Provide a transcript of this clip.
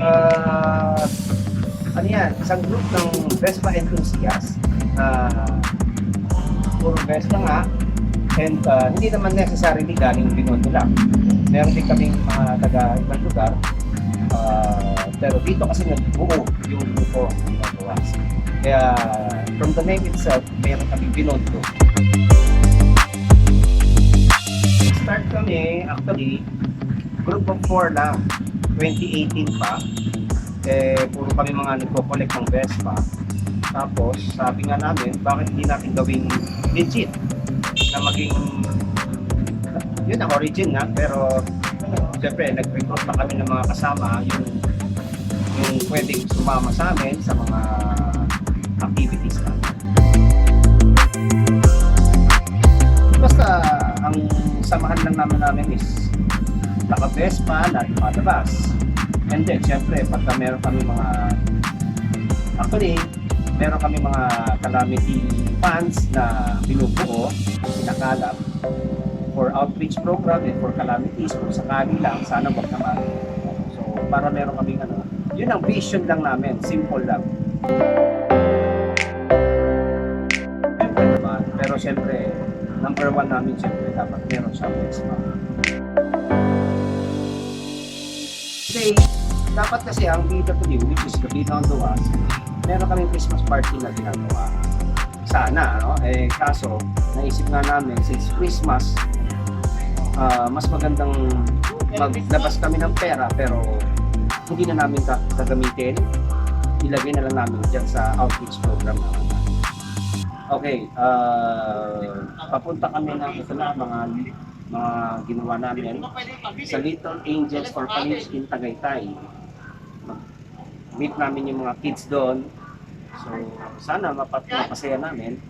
Ah, ano yan, isang group ng Vespa enthusiasts. Puro Vespa nga. And hindi naman necessarily galing Binondo lang. Meron din kaming mga taga ibang lugar. Pero dito kasi nagbuo yung grupo ng Gawas. Kaya from the name itself, meron kaming Binondo. Start kami, actually, group of 4 lang. 2018 pa. Puro kami mga nagko-collect ng Vespa. Tapos, sabi nga namin, bakit hindi natin gawing legit na maging, yun ang origin nga, pero siyempre, nag-recruit pa kami ng mga kasama, yung pwedeng sumama sa amin sa mga activities namin. Basta, ang samahan lang namin is naka-Vespa na lumalabas. And then, siyempre, pagka meron kami meron kami mga calamity funds na binubuo, sinakalap for outreach program and for calamities, kung sakali lang, sana wag naman. So, para meron kaming yun ang vision lang namin, simple lang. Siyempre naman, pero siyempre, number 1 namin siyempre, dapat meron siyang Vespa. Dapat kasi ang BW, which is Gabi ng Duwas, meron kaming Christmas party na ginagawa. Sana, no? Kaso, naisip nga namin, since Christmas, mas magandang maglabas kami ng pera, pero hindi na namin gagamitin. Ilagay na lang namin dyan sa outreach program naman. Okay, papunta kami ng mga ginawa namin sa Little Angels Orphanage in Tagaytay. Meet namin yung mga kids doon. So, sana mapasaya namin.